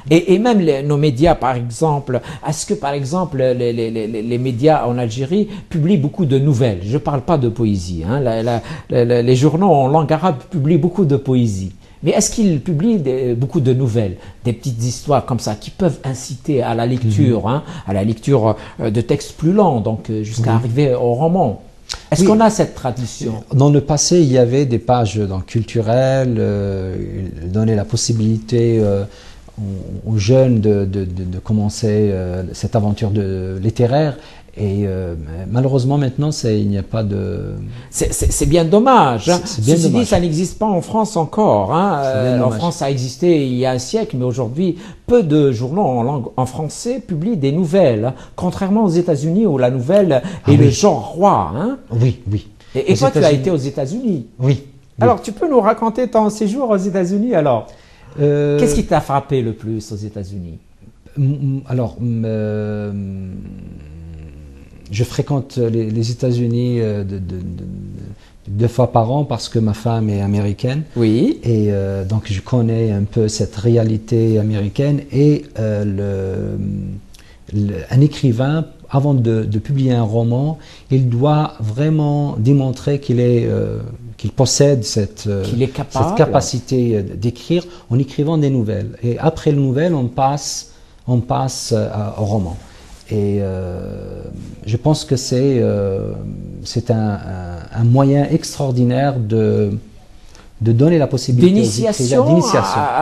Et même nos médias, par exemple, est-ce que, par exemple, les médias en Algérie publient beaucoup de nouvelles? Je ne parle pas de poésie. Hein. Les journaux en langue arabe publient beaucoup de poésie. Mais est-ce qu'ils publient beaucoup de nouvelles, des petites histoires comme ça, qui peuvent inciter à la lecture, hein, à la lecture de textes plus longs, donc jusqu'à arriver au roman? Est-ce qu'on a cette tradition? Dans le passé, il y avait des pages donc, culturelles, donnaient la possibilité aux jeunes de commencer cette aventure littéraire. Et malheureusement maintenant, il n'y a pas de... C'est bien dommage. Hein. Bien Ceci dommage. dit, ça n'existe pas en France encore. Hein. En France, ça a existé il y a un siècle, mais aujourd'hui, peu de journaux en français publient des nouvelles. Hein. Contrairement aux États-Unis où la nouvelle est le genre roi. Hein. Oui, oui. Et toi, tu as été aux États-Unis. Oui. Alors, tu peux nous raconter ton séjour aux États-Unis alors? Qu'est-ce qui t'a frappé le plus aux États-Unis? Alors, je fréquente les États-Unis deux fois par an parce que ma femme est américaine. Oui. Et donc je connais un peu cette réalité américaine. Et un écrivain, avant de publier un roman, il doit vraiment démontrer qu'il possède cette capacité d'écrire en écrivant des nouvelles. Et après les nouvelles, on passe au roman. Et je pense que c'est un moyen extraordinaire de donner la possibilité d'initiation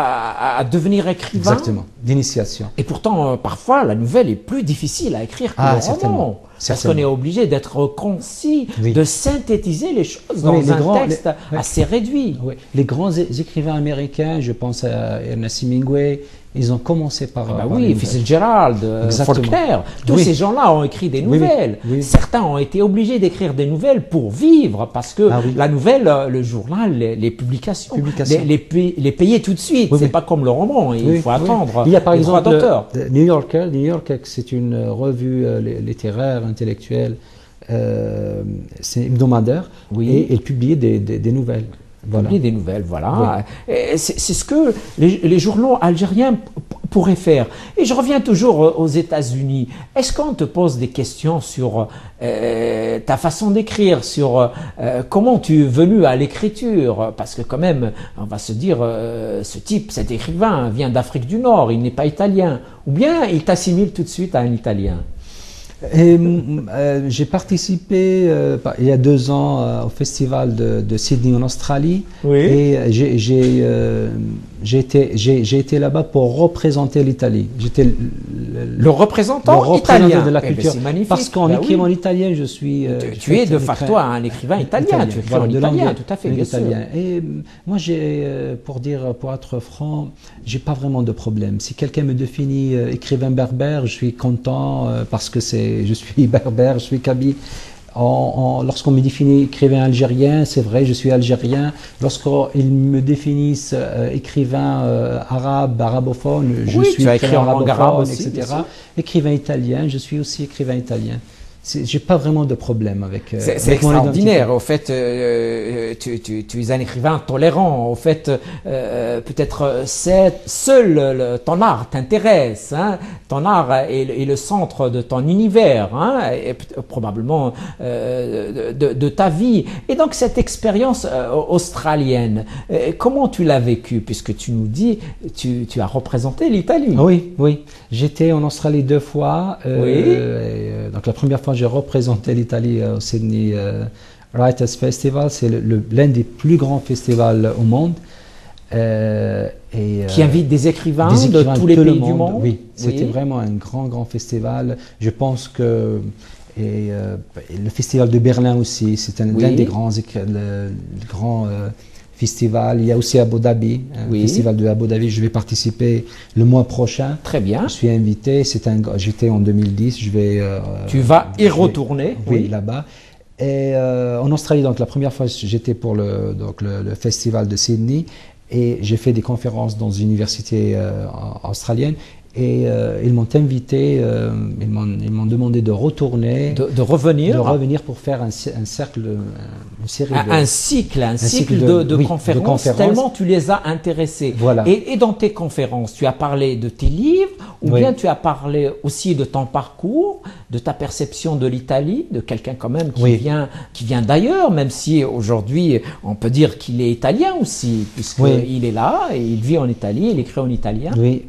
à devenir écrivain. Exactement, d'initiation. Et pourtant, parfois, la nouvelle est plus difficile à écrire que le roman. Parce qu'on est obligé d'être concis, de synthétiser les choses dans un texte assez réduit. Oui. Les grands écrivains américains, je pense à Ernest Hemingway, ils ont commencé par... oui, Fitzgerald, Faulkner, tous ces gens-là ont écrit des nouvelles. Certains ont été obligés d'écrire des nouvelles pour vivre, parce que la nouvelle, le journal, les publications, les payer tout de suite. C'est pas comme le roman, il faut attendre. Il y a par exemple New Yorker, c'est une revue littéraire, intellectuelle, c'est hebdomadaire, et elle publiait des nouvelles. Publier des nouvelles, voilà. C'est ce que les journaux algériens pourraient faire. Et je reviens toujours aux États-Unis. Est-ce qu'on te pose des questions sur ta façon d'écrire, sur comment tu es venu à l'écriture? Parce que quand même, on va se dire, cet écrivain vient d'Afrique du Nord, il n'est pas italien. Ou bien il t'assimile tout de suite à un Italien? J'ai participé il y a 2 ans au festival de Sydney en Australie, et j'ai été là-bas pour représenter l'Italie. J'étais le représentant italien de la culture. Parce qu'en écrivant en italien, je suis... tu es de facto un écrivain italien, tu écris en italien, tout à fait, bien sûr. Et moi, pour être franc, j'ai pas vraiment de problème. Si quelqu'un me définit écrivain berbère, je suis content parce que je suis berbère, je suis kabyle. Lorsqu'on me définit écrivain algérien, c'est vrai, je suis algérien. Lorsqu'ils me définissent écrivain arabophone, je suis écrivain arabophone, etc. Écrivain italien, je suis aussi écrivain italien. J'ai pas vraiment de problème avec. C'est extraordinaire. Au fait, tu es un écrivain tolérant. Au fait, peut-être seul ton art t'intéresse. Hein? Ton art est le centre de ton univers, hein? Et probablement de ta vie. Et donc cette expérience australienne, comment tu l'as vécue? Puisque tu nous dis, tu as représenté l'Italie. Oui. J'étais en Australie 2 fois. Donc la première fois, j'ai représenté l'Italie au Sydney Writers Festival. C'est l'un des plus grands festivals au monde. Qui invite des écrivains de tous les pays du monde. Oui, c'était vraiment un grand festival. Je pense que le festival de Berlin aussi, c'est l'un des grands festivals. Il y a aussi Abu Dhabi, un festival de Abu Dhabi. Je vais participer le mois prochain. Très bien. Je suis invité. J'étais en 2010. Tu vas y retourner. Oui, là-bas. Et en Australie, donc la première fois, j'étais pour le festival de Sydney, et j'ai fait des conférences dans une université australienne. Et ils m'ont invité, ils m'ont demandé de retourner, de revenir pour faire un cercle, une série un cycle de conférences, tellement tu les as intéressés. Voilà. Et dans tes conférences, tu as parlé de tes livres, ou bien tu as parlé aussi de ton parcours, de ta perception de l'Italie, de quelqu'un quand même qui vient d'ailleurs, même si aujourd'hui on peut dire qu'il est italien aussi, puisqu'il est là, et il vit en Italie, il écrit en italien. Oui.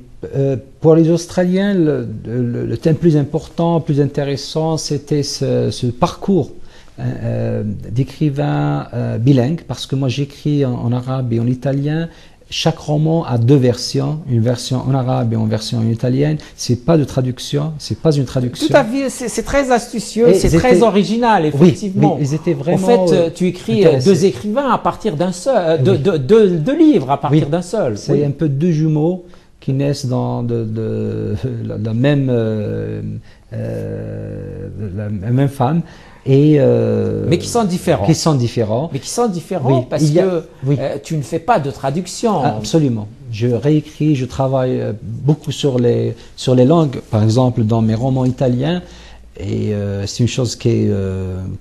Pour les Australiens, le thème plus important, plus intéressant, c'était ce parcours d'écrivain bilingue, parce que moi j'écris en arabe et en italien. Chaque roman a deux versions, une version en arabe et une version en italienne. C'est pas de traduction, c'est pas une traduction. Tout à fait, c'est très astucieux, c'est très original, effectivement. Oui, ils étaient vraiment. En fait, tu écris deux écrivains à partir d'un seul, deux livres à partir d'un seul. C'est un peu deux jumeaux qui naissent dans la même femme. Mais qui sont différents. Mais qui sont différents parce que tu ne fais pas de traduction. Absolument. Je réécris, je travaille beaucoup sur les langues. Par exemple, dans mes romans italiens, et c'est une chose qui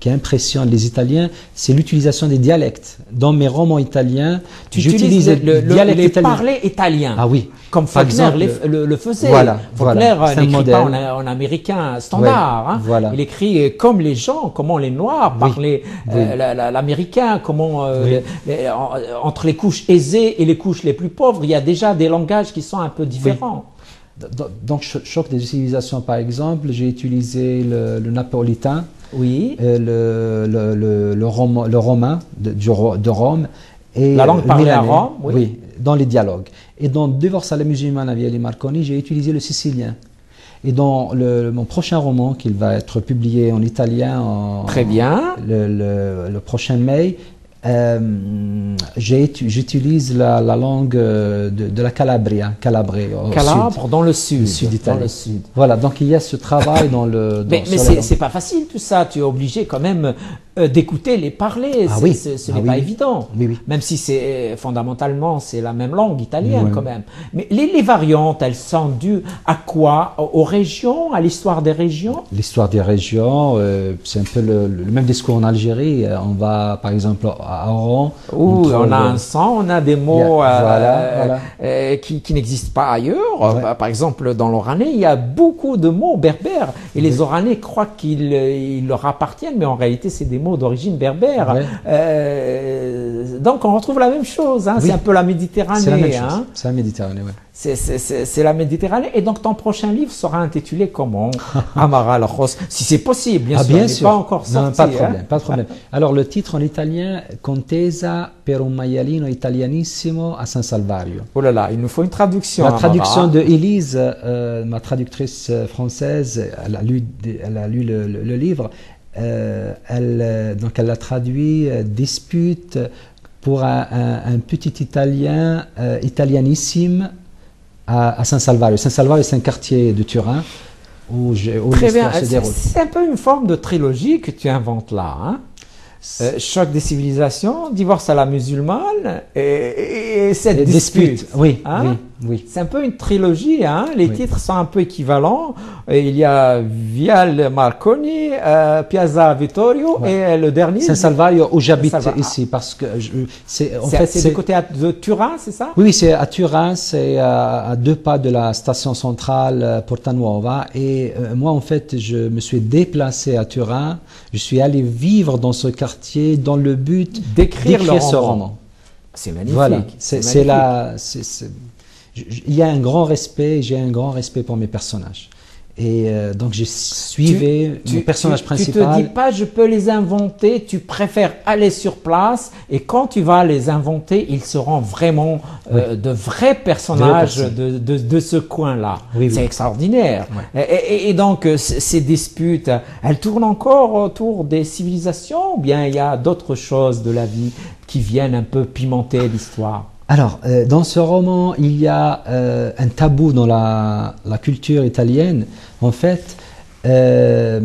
impressionne les Italiens, c'est l'utilisation des dialectes. Dans mes romans italiens, j'utilise les parlers italiens. Ah oui. Comme Faulkner le faisait. Faulkner n'écrit pas en américain standard. Il écrit comme les gens, comment les Noirs parlaient l'américain, comment entre les couches aisées et les couches les plus pauvres, il y a déjà des langages qui sont un peu différents. Donc, Choc des civilisations, par exemple, j'ai utilisé le napolitain, le romain de Rome, et la langue parlée à Rome, dans les dialogues. Et dans Divorce à la musulmane, Aviali Marconi, j'ai utilisé le sicilien. Et dans mon prochain roman, qui va être publié en italien le prochain mai, j'utilise la langue de la Calabre, dans le sud d'Italie. Voilà, donc il y a ce travail dans le. Mais c'est pas facile tout ça. Tu es obligé quand même d'écouter les parler. Ce n'est pas évident. Même si fondamentalement c'est la même langue italienne quand même. Mais les variantes, elles sont dues à quoi? Aux régions, à l'histoire des régions? L'histoire des régions, c'est un peu le même discours en Algérie. On va par exemple à Oran. On a un sang, on a des mots qui n'existent pas ailleurs. Par exemple, dans l'oranais, il y a beaucoup de mots berbères. Et les oranais croient qu'ils leur appartiennent, mais en réalité, c'est des mots d'origine berbère. Donc, on retrouve la même chose. C'est un peu la Méditerranée. C'est la même chose. C'est la Méditerranée, C'est la Méditerranée. Et donc, ton prochain livre sera intitulé comment? Amara al-Khos. Si c'est possible, bien sûr. Bien sûr. Pas encore sorti. Pas de problème. Alors, le titre en italien, Contesa per un maialino italianissimo a San Salvario. Oh là là, il nous faut une traduction. La traduction de Élise, ma traductrice française, elle a lu le livre. Donc, elle a traduit dispute pour un petit Italien, italianissime, à San Salvario. San Salvario, c'est un quartier de Turin où l'histoire se déroule. C'est un peu une forme de trilogie que tu inventes là. Choc des civilisations, Divorce à la musulmane et cette dispute. Oui. C'est un peu une trilogie. Les titres sont un peu équivalents. Il y a Viale Marconi, Piazza Vittorio et le dernier. San Salvario, où j'habite ici, parce que c'est du côté de Turin, c'est ça? Oui, c'est à Turin, c'est à 2 pas de la station centrale Porta Nuova. Et moi, en fait, je me suis déplacé à Turin. Je suis allé vivre dans ce quartier dans le but d'écrire ce roman. C'est magnifique. Voilà, il y a un grand respect, j'ai un grand respect pour mes personnages. Et donc j'ai suivi mon personnage principal. Tu te dis pas je peux les inventer, tu préfères aller sur place et quand tu vas les inventer, ils seront vraiment de vrais personnages de ce coin-là. C'est extraordinaire. Et donc ces disputes, elles tournent encore autour des civilisations ou bien il y a d'autres choses de la vie qui viennent un peu pimenter l'histoire? Alors, dans ce roman, il y a un tabou dans la culture italienne. En fait, dans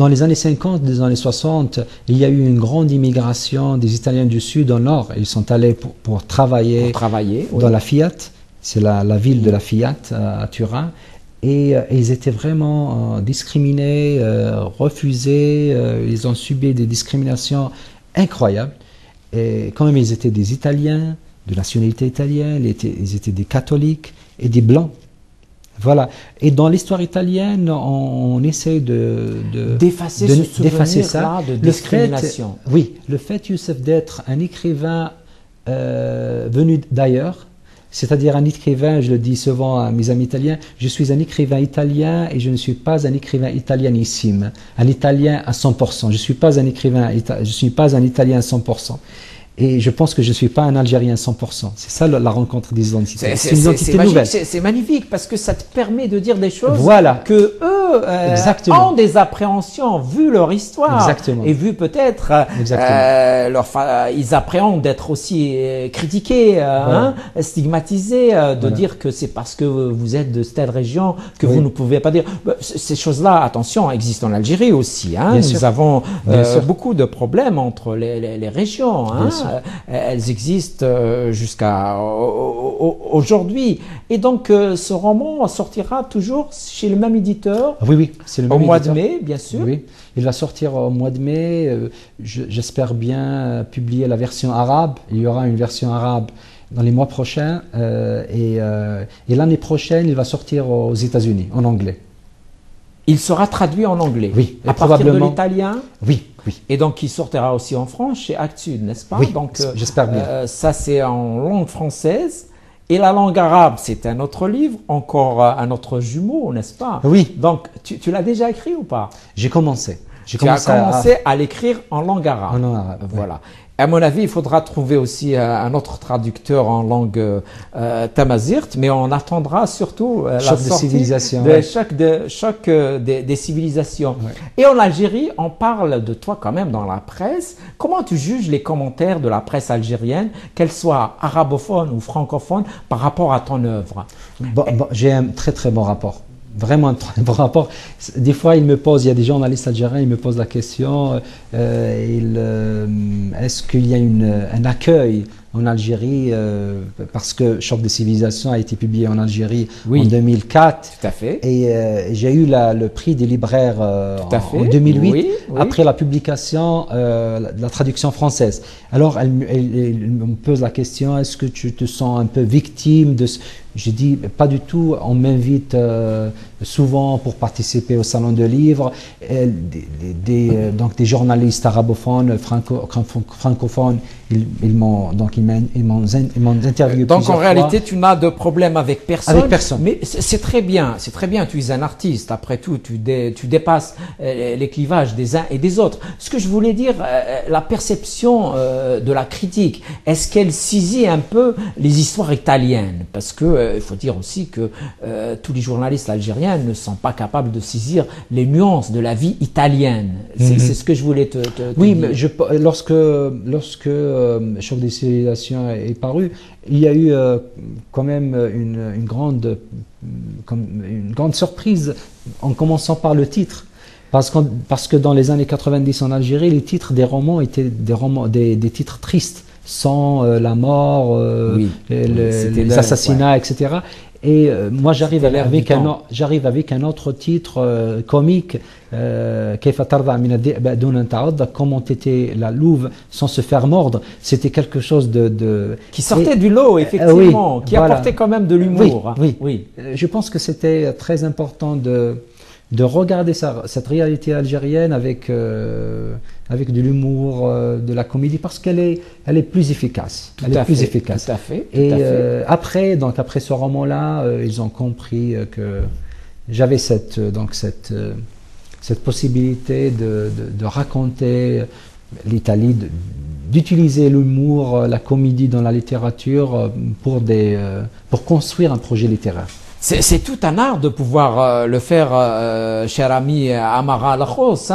les années 50, des années 60, il y a eu une grande immigration des Italiens du Sud au Nord. Ils sont allés pour travailler dans la Fiat. c'est la ville de la Fiat à Turin. Et ils étaient vraiment discriminés, refusés, ils ont subi des discriminations incroyables. Et quand même, ils étaient des Italiens, de nationalité italienne, ils étaient des catholiques et des blancs. Voilà. Et dans l'histoire italienne, on essaie d'effacer ce souvenir-là de discrimination. Le fait, Youssef, d'être un écrivain venu d'ailleurs, c'est-à-dire un écrivain, je le dis souvent à mes amis italiens, je suis un écrivain italien et je ne suis pas un écrivain italianissime, un italien à 100%. Je ne suis pas un écrivain, je suis pas un italien à 100%. Et je pense que je ne suis pas un Algérien à 100%. C'est ça la rencontre des identités. C'est une identité nouvelle. C'est magnifique parce que ça te permet de dire des choses que eux ont des appréhensions vu leur histoire. Exactement. Et vu peut-être ils appréhendent d'être aussi critiqués, stigmatisés, de dire que c'est parce que vous êtes de telle région que vous ne pouvez pas dire. Ces choses-là, attention, existent en Algérie aussi. Nous avons beaucoup de problèmes entre les régions. Elles existent jusqu'à aujourd'hui. Et donc, ce roman sortira toujours chez le même éditeur. Oui, c'est le même éditeur. Au mois de mai, bien sûr. Oui, il va sortir au mois de mai. J'espère bien publier la version arabe. Il y aura une version arabe dans les mois prochains. Et l'année prochaine, il va sortir aux États-Unis, en anglais. Il sera traduit en anglais. Oui, à partir de l'italien. Oui. Et donc, il sortira aussi en France chez Actud, n'est-ce pas? Oui, donc, j'espère bien. Ça, c'est en langue française. Et la langue arabe, c'est un autre livre, encore un autre jumeau, n'est-ce pas? Oui. Donc, tu l'as déjà écrit ou pas? J'ai commencé. Tu as commencé à l'écrire en langue arabe. En langue arabe. Voilà. À mon avis, il faudra trouver aussi un autre traducteur en langue tamazirt, mais on attendra surtout la sortie de choc des civilisations. Ouais. Et en Algérie, on parle de toi quand même dans la presse. Comment tu juges les commentaires de la presse algérienne, qu'elle soit arabophone ou francophone, par rapport à ton œuvre? J'ai un très très bon rapport. Vraiment un très bon rapport. Des fois, il me pose, il y a des journalistes algériens, ils me posent la question, est-ce qu'il y a un accueil en Algérie, parce que Choc des civilisations a été publié en Algérie en 2004. Tout à fait. Et j'ai eu le prix des libraires en 2008, après la publication de la traduction française. Alors, elle me pose la question, est-ce que tu te sens un peu victime de ce... J'ai dit, pas du tout, on m'invite souvent pour participer au salon de livres, donc des journalistes arabophones, francophones, ils m'ont interviewé. Donc en réalité, tu n'as de problème avec personne. Avec personne. Mais c'est très bien, tu es un artiste, après tout, tu dépasses les clivages des uns et des autres. Ce que je voulais dire, la perception de la critique, est-ce qu'elle saisit un peu les histoires italiennes? Parce que il faut dire aussi que tous les journalistes algériens ne sont pas capables de saisir les nuances de la vie italienne. C'est ce que je voulais te oui, dire. Mais lorsque Choc des civilisations est paru, il y a eu quand même une grande surprise en commençant par le titre. Parce que dans les années 90 en Algérie, les titres des romans étaient des titres tristes, sans la mort, les assassinats, etc. Et moi, j'arrive avec un autre titre comique, comment était la louve sans se faire mordre. C'était quelque chose qui sortait du lot, effectivement, qui apportait quand même de l'humour. Oui. Je pense que c'était très important de regarder cette réalité algérienne avec de l'humour, de la comédie, parce qu'elle est plus efficace. Tout à fait. Et après ce roman-là, ils ont compris que j'avais cette possibilité de raconter l'Italie, d'utiliser l'humour, la comédie dans la littérature pour construire un projet littéraire. C'est tout un art de pouvoir le faire, cher ami Amara Lachos.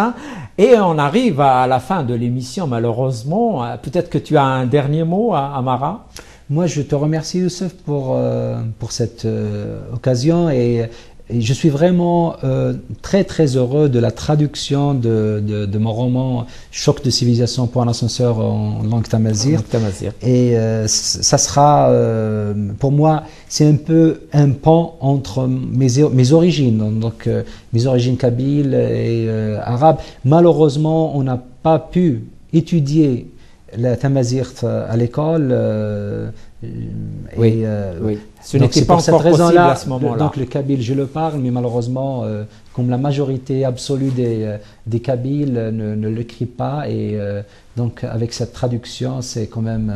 Et on arrive à la fin de l'émission, malheureusement. Peut-être que tu as un dernier mot, Amara? Moi, je te remercie, Youssef, pour cette occasion. Et et je suis vraiment très très heureux de la traduction de mon roman Choc de civilisation pour un ascenseur en langue tamazight. Et ça sera, pour moi, c'est un peu un pont entre mes origines, donc mes origines kabyles et arabes. Malheureusement, on n'a pas pu étudier la tamazight à l'école. Oui. Ce n'était pas encore possible à ce moment-là. Donc le kabyle, je le parle, mais malheureusement, comme la majorité absolue des kabyles ne l'écrit pas, et donc avec cette traduction, c'est quand même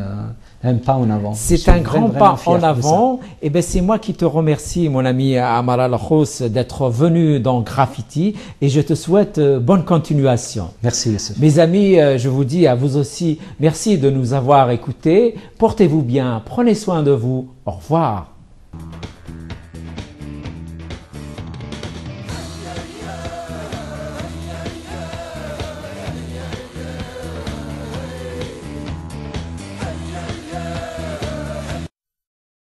un pas en avant. C'est un grand pas en avant. Et ben c'est moi qui te remercie, mon ami Amar Al-Khous, d'être venu dans Graffiti, et je te souhaite bonne continuation. Merci, Youssef. Mes amis, je vous dis à vous aussi, merci de nous avoir écoutés. Portez-vous bien, prenez soin de vous. Au revoir.